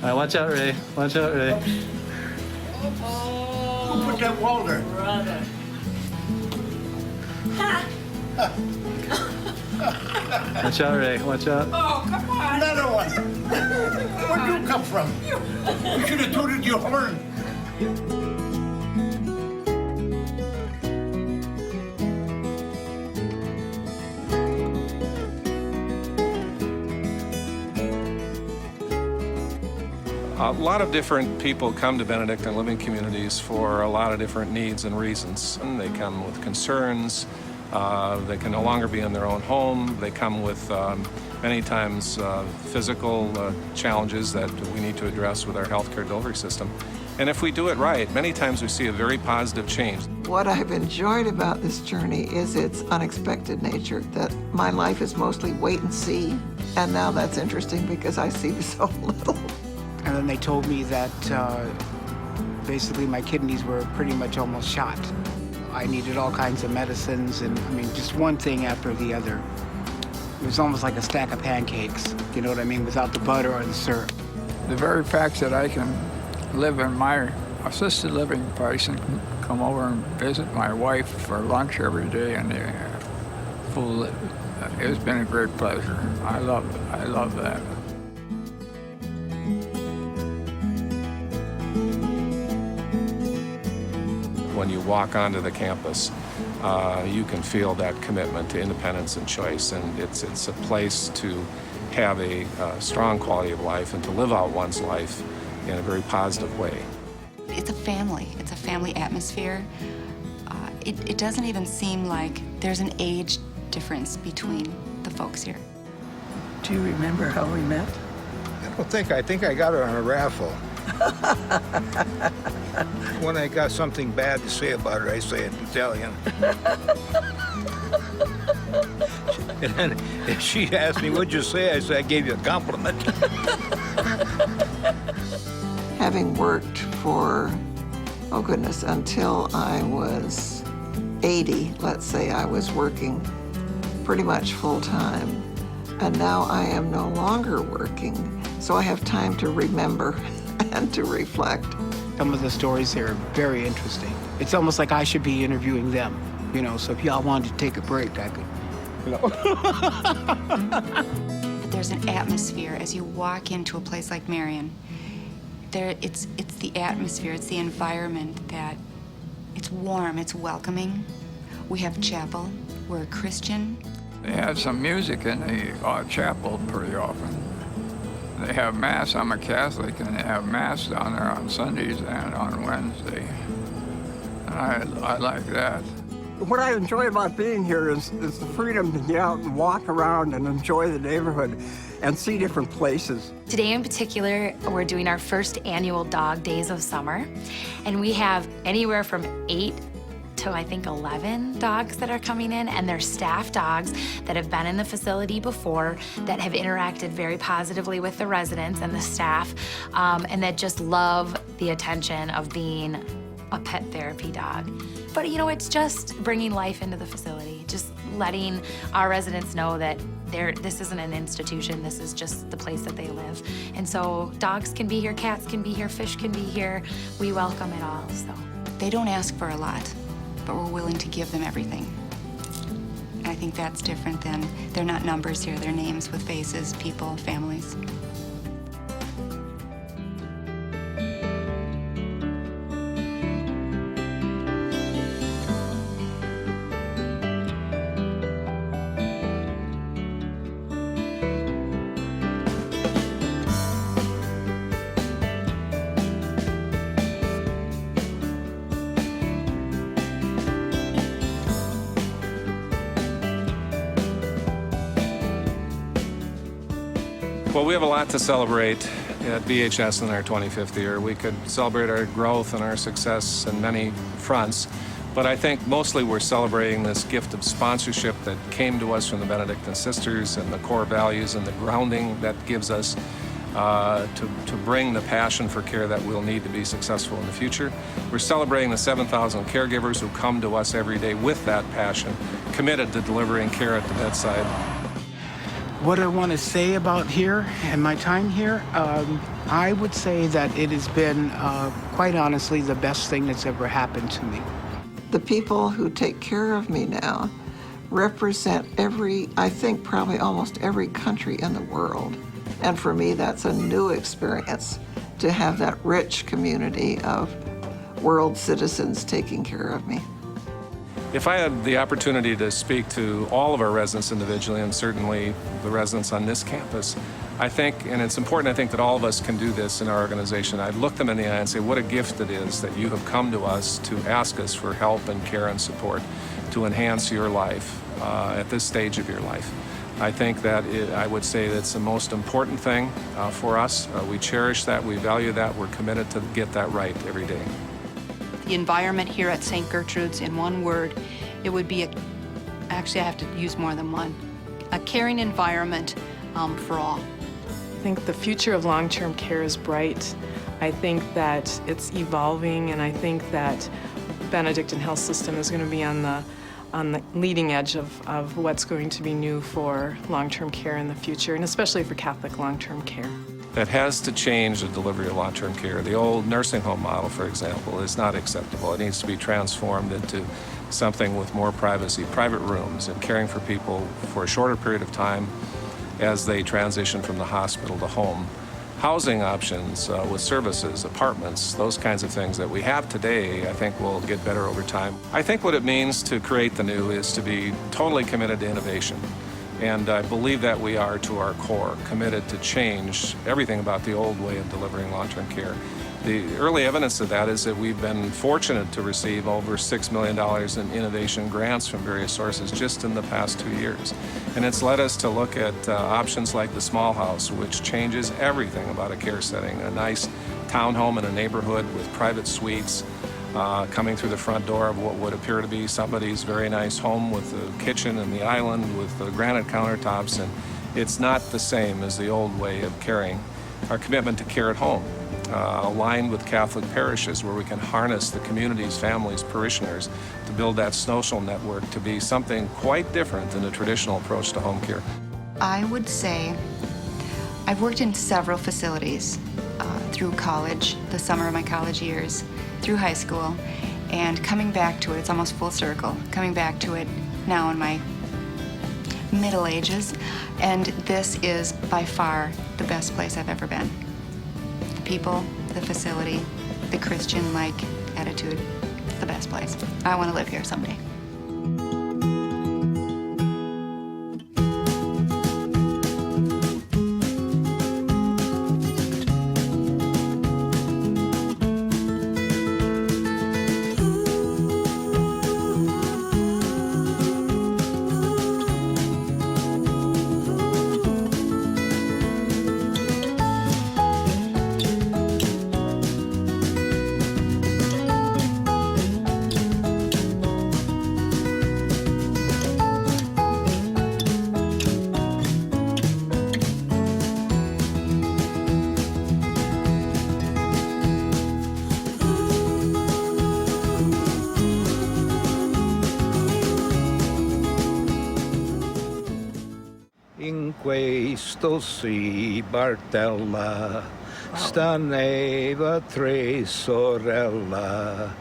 right, watch out, Ray. Watch out, Ray. Who put that wall there? Brother. Watch out, Ray. Watch out. Oh, come on. Another one. Where'd you come from? You should have tooted your horn. A lot of different people come to Benedictine Living Communities for a lot of different needs and reasons. And they come with concerns. They can no longer be in their own home. They come with many times physical challenges that we need to address with our healthcare delivery system. And if we do it right, many times we see a very positive change. What I've enjoyed about this journey is its unexpected nature, that my life is mostly wait and see. And now that's interesting because I see so little. And then they told me that basically my kidneys were pretty much almost shot. I needed all kinds of medicines, and I mean, just one thing after the other. It was almost like a stack of pancakes, you know what I mean, without the butter or the syrup. The very fact that I can live in my assisted living place and come over and visit my wife for lunch every day and food, it's been a great pleasure. I love that. When you walk onto the campus, you can feel that commitment to independence and choice, and it's a place to have a strong quality of life and to live out one's life in a very positive way. It's a family. It's a family atmosphere. It doesn't even seem like there's an age difference between the folks here. Do you remember how we met? I think I got it on a raffle. When I got something bad to say about her, I say it in Italian. And then if she asked me, what'd you say? I said, I gave you a compliment. Having worked for, oh goodness, until I was 80, let's say, I was working pretty much full time. And now I am no longer working, so I have time to remember and to reflect. Some of the stories here are very interesting. It's almost like I should be interviewing them, you know, so if y'all wanted to take a break, I could, you know. But there's an atmosphere as you walk into a place like Marion. It's the atmosphere, it's the environment that it's warm, it's welcoming. We have chapel, we're a Christian. They have some music in the chapel pretty often. They have Mass. I'm a Catholic, and they have Mass down there on Sundays and on Wednesday. And I like that. What I enjoy about being here is the freedom to get out and walk around and enjoy the neighborhood and see different places. Today in particular, we're doing our first annual Dog Days of Summer, and we have anywhere from 8 to I think 11 dogs that are coming in, and they're staff dogs that have been in the facility before, that have interacted very positively with the residents and the staff, and that just love the attention of being a pet therapy dog. But you know, it's just bringing life into the facility, just letting our residents know that this isn't an institution, this is just the place that they live. And so dogs can be here, cats can be here, fish can be here. We welcome it all, so. They don't ask for a lot, but we're willing to give them everything. And I think that's different than, they're not numbers here, they're names with faces, people, families. Well, we have a lot to celebrate at BHS in our 25th year. We could celebrate our growth and our success in many fronts, but I think mostly we're celebrating this gift of sponsorship that came to us from the Benedictine Sisters and the core values and the grounding that gives us to bring the passion for care that we'll need to be successful in the future. We're celebrating the 7,000 caregivers who come to us every day with that passion, committed to delivering care at the bedside. What I want to say about here and my time here, I would say that it has been, quite honestly, the best thing that's ever happened to me. The people who take care of me now represent I think probably almost every country in the world. And for me, that's a new experience to have that rich community of world citizens taking care of me. If I had the opportunity to speak to all of our residents individually, and certainly the residents on this campus, I think, and it's important, I think, that all of us can do this in our organization. I'd look them in the eye and say, what a gift it is that you have come to us to ask us for help and care and support to enhance your life at this stage of your life. I think that I would say that's the most important thing for us. We cherish that, we value that, we're committed to get that right every day. The environment here at St. Gertrude's, in one word, it would be actually I have to use more than one, a caring environment for all. I think the future of long-term care is bright. I think that it's evolving, and I think that Benedictine Health System is going to be on the leading edge of what's going to be new for long-term care in the future, and especially for Catholic long-term care. That has to change the delivery of long-term care. The old nursing home model, for example, is not acceptable. It needs to be transformed into something with more privacy, private rooms, and caring for people for a shorter period of time as they transition from the hospital to home. Housing options with services, apartments, those kinds of things that we have today, I think will get better over time. I think what it means to create the new is to be totally committed to innovation. And I believe that we are, to our core, committed to change everything about the old way of delivering long-term care. The early evidence of that is that we've been fortunate to receive over $6 million in innovation grants from various sources just in the past 2 years. And it's led us to look at options like the small house, which changes everything about a care setting. A nice townhome in a neighborhood with private suites, coming through the front door of what would appear to be somebody's very nice home with the kitchen and the island with the granite countertops, and it's not the same as the old way of caring. Our commitment to care at home, aligned with Catholic parishes where we can harness the communities, families, parishioners to build that social network to be something quite different than the traditional approach to home care. I would say I've worked in several facilities through college, the summer of my college years, through high school, and coming back to it, it's almost full circle, coming back to it now in my middle ages, and this is by far the best place I've ever been. The people, the facility, the Christian-like attitude, the best place. I want to live here someday. In questo si Bartella staneva tre sorella,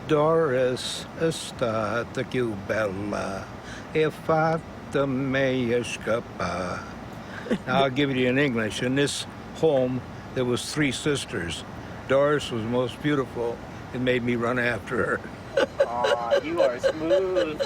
Doris è stata più bella e fatta meglio scappare. Now I'll give it to you in English. In this home, there was 3 sisters. Doris was most beautiful. It made me run after her. Aw, you are smooth.